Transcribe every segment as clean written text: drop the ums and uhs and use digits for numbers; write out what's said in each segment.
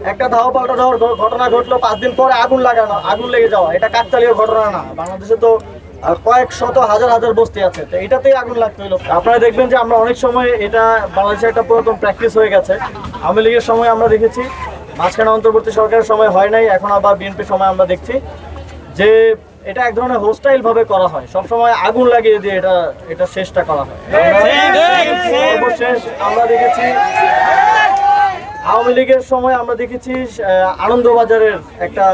একটা ধাওয়া পাল্টা ধাওয়ার ঘটনা ঘটলো, 5 দিন পরে আগুন লেগে যাওয়া, এটা কাকতালীয় ঘটনা না। বাংলাদেশে তো কয়েক শত হাজার হাজার বস্তি আছে, তো এটাতেই আগুন লাগতে হলো। আপনারা দেখবেন যে আমরা অনেক সময় এটা বাংলাদেশে একটা পুরাতন প্র্যাকটিস হয়ে গেছে। আওয়ামী লীগের সময় আমরা দেখেছি, মাঝখানে অন্তর্বর্তী সরকারের সময় হয় নাই, এখন আবার বিএনপির সময় আমরা দেখছি যে এটা এক ধরনের হোস্টাইল ভাবে করা হয়, সবসময় আগুন লাগিয়ে দিয়ে এটা শেষটা করা হয়। সর্বশেষ আমরা দেখেছি আওয়ামী লীগের সময় আমরা দেখেছি আনন্দবাজারের একটা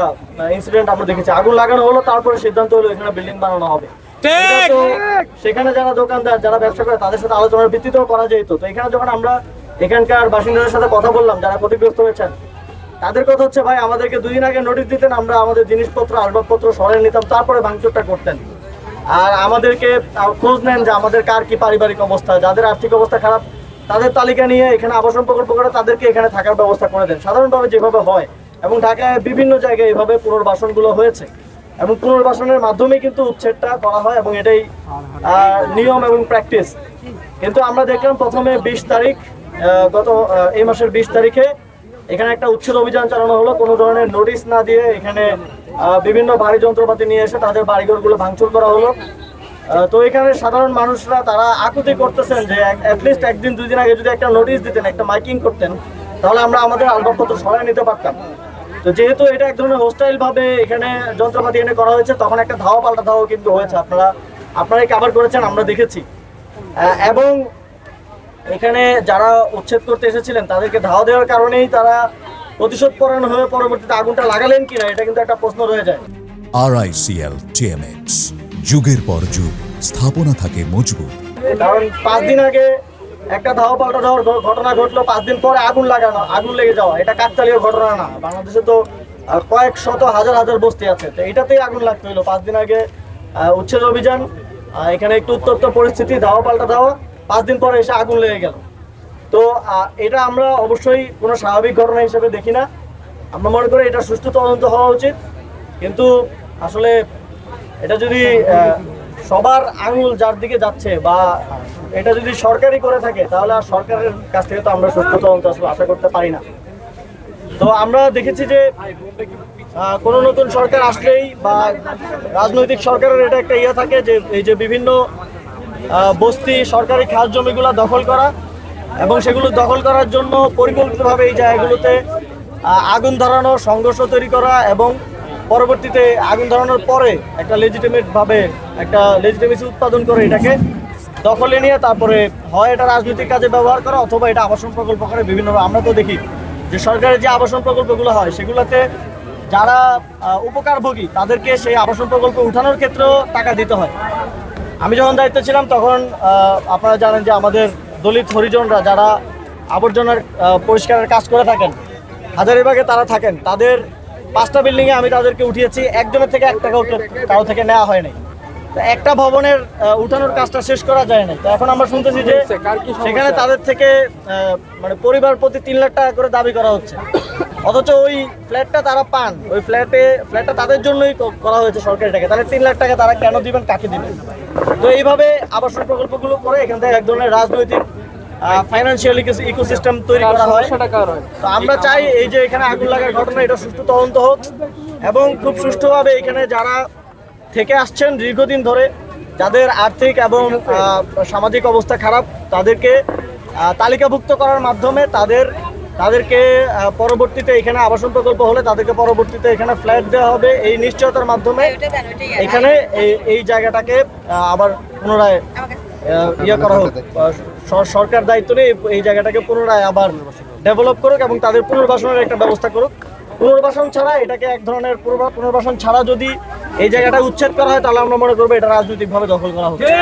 ইনসিডেন্ট আমরা দেখেছি, আগুন লাগানো হলো, তারপরে সিদ্ধান্ত হলো এখানে বিল্ডিং বানানো হবে। তো সেখানে যারা দোকানদার, যারা ব্যবসা করে, তাদের সাথে আলোচনার ভিত্তিতেও করা যেত। তো এখানে যখন আমরা এখানকার বাসিন্দাদের সাথে কথা বললাম, যারা ক্ষতিগ্রস্ত হয়েছেন, তাদের কথা হচ্ছে, ভাই আমাদেরকে 2 দিন আগে নোটিশ দিতেন, আমরা আমাদের জিনিসপত্র আসবাবপত্র সরিয়ে নিতাম, তারপরে ভাঙচুরটা করতেন। আর আমাদেরকে খোঁজ নেন যে আমাদের কার কি পারিবারিক অবস্থা, যাদের আর্থিক অবস্থা খারাপ তাদের তালিকা নিয়ে এখানে আবাসন প্রকল্প করে তাদেরকে এখানে থাকার ব্যবস্থা করে দেন, সাধারণভাবে যেভাবে হয়। এবং ঢাকায় বিভিন্ন জায়গায় এভাবে পুনর্বাসনগুলো হয়েছে, এবং পুনর্বাসনের মাধ্যমে কিন্তু উচ্ছেদটা করা হয়, এবং এটাই নিয়ম এবং প্র্যাকটিস। কিন্তু আমরা দেখলাম প্রথমে 20 তারিখ, এই মাসের 20 তারিখে এখানে একটা উচ্ছেদ অভিযান চালানো হলো, কোনো ধরনের নোটিশ না দিয়ে এখানে বিভিন্ন ভারী যন্ত্রপাতি নিয়ে এসে তাদের বাড়িঘরগুলো ভাঙচুর করা হলো। তো এখানে সাধারণ মানুষরা তারা আকুতি করতেছেন যে অ্যাটলিস্ট 1 দিন 2 দিন আগে যদি একটা নোটিশ দিতেন, একটা মাইকিং করতেন, তাহলে আমরা আমাদের আসবাবপত্র সরাই নিতে পারতাম। তো যেহেতু এটা এক ধরনের হোস্টাইল ভাবে এখানে যন্ত্রপাতি এনে করা হয়েছে, তখন একটা ধাওয়া পাল্টা ধাওয়া কিন্তু হয়েছে, আপনারাই কভার করেছেন, আমরা দেখেছি। এবং এখানে যারা উচ্ছেদ করতে এসেছিলেন তাদেরকে ধাওয়া দেওয়ার কারণেই তারা প্রতিশোধ পরায়ণ হয়ে পরবর্তীতে আগুনটা লাগালেন কিনা, এটা কিন্তু একটা প্রশ্ন রয়ে যায়। RICL TMX, যুগের পর যুগ স্থাপনা থাকে মজবুত। কারণ 5 দিন আগে একটা ধাওয়া পাল্টা ধাওয়ার ঘটনা ঘটলো, 5 দিন পরে আগুন লেগে যাওয়া, এটা কাকতালীয় ঘটনা না। বাংলাদেশে তো কয়েক শত হাজার হাজার বস্তি আছে, তো এটাতেই আগুন লাগতে হলো। 5 দিন আগে উচ্ছেদ অভিযান, এখানে একটু উত্তপ্ত পরিস্থিতি, ধাওয়া পাল্টা ধাওয়া, 5 দিন পরে এসে আগুন লেগে গেল। তো এটা আমরা অবশ্যই কোনো স্বাভাবিক ঘটনা হিসেবে দেখি না, আমরা মনে করি এটা সুষ্ঠু তদন্ত হওয়া উচিত। কিন্তু আসলে এটা যদি সবার আঙুল যার দিকে যাচ্ছে, বা এটা যদি সরকারই করে থাকে, তাহলে আর সরকারের কাছ থেকে তো আমরা সুষ্ঠু তদন্ত আসলে আশা করতে পারি না। তো আমরা দেখেছি যে কোনো নতুন সরকার আসলেই, বা রাজনৈতিক সরকারের এটা একটা থাকে যে এই যে বিভিন্ন বস্তি, সরকারি খাস জমিগুলো দখল করা, এবং সেগুলো দখল করার জন্য পরিকল্পিতভাবে এই জায়গাগুলোতে আগুন ধরানো, সংঘর্ষ তৈরি করা, এবং পরবর্তীতে আগুন ধরানোর পরে একটা লেজিটিমেসি উৎপাদন করে এটাকে দখলে নিয়ে তারপরে হয় এটা রাজনৈতিক কাজে ব্যবহার করা, অথবা এটা আবাসন প্রকল্প করে বিভিন্ন। আমরা তো দেখি যে সরকারের যে আবাসন প্রকল্পগুলো হয়, সেগুলোতে যারা উপকারভোগী তাদেরকে সেই আবাসন প্রকল্প উঠানোর ক্ষেত্রেও টাকা দিতে হয়। আমি যখন দায়িত্বে ছিলাম তখন আপনারা জানেন যে আমাদের দলিত হরিজনরা যারা আবর্জনার পরিষ্কারের কাজ করে থাকেন, হাজারীবাগে তারা থাকেন, তাদের 5টা বিল্ডিংয়ে আমি তাদেরকে উঠিয়েছি, একজনের থেকে 1 টাকাও কারো থেকে নেওয়া হয় নাই। তো একটা ভবনের উঠানোর কাজটা শেষ করা যায় না। তো এখন আমরা শুনতেছি যে সেখানে তাদের থেকে মানে পরিবার প্রতি 3 লাখ টাকা করে দাবি করা হচ্ছে, অথচ ওই ফ্ল্যাটটা তারা পান, ওই ফ্ল্যাটটা তাদের জন্যই করা হয়েছে সরকারি টাকা, তাহলে 3 লাখ টাকা তারা কেন দিবেন, কাকে দিবেন? তো এইভাবে আবাসন প্রকল্পগুলো করে এখান থেকে এক ধরনের রাজনৈতিক ফাইন্যান্সিয়াল ইকোসিস্টেম তৈরি করা হয়। তো আমরা চাই এই যে এখানে আগুন লাগার ঘটনা, এটা সুষ্ঠু তদন্ত হোক, এবং খুব সুষ্ঠুভাবে এখানে যারা থেকে আসছেন দীর্ঘদিন ধরে, যাদের আর্থিক এবং সামাজিক অবস্থা খারাপ, তাদেরকে তালিকাভুক্ত করার মাধ্যমে তাদেরকে পরবর্তীতে এখানে আবাসন প্রকল্প হলে তাদেরকে পরবর্তীতে এখানে ফ্ল্যাট দেওয়া হবে, এই নিশ্চয়তার মাধ্যমে এখানে এই জায়গাটাকে আবার পুনরায় করা হোক। সরকার দায়িত্ব নিয়ে এই জায়গাটাকে পুনরায় আবার ডেভেলপ করুক, এবং তাদের পুনর্বাসনের একটা ব্যবস্থা করুক। পুনর্বাসন ছাড়া এটাকে এক ধরনের পুনর্বাসন ছাড়া যদি এই জায়গাটা উচ্ছেদ করা হয়, তাহলে আমরা মনে করবো এটা রাজনৈতিকভাবে দখল করা হচ্ছে।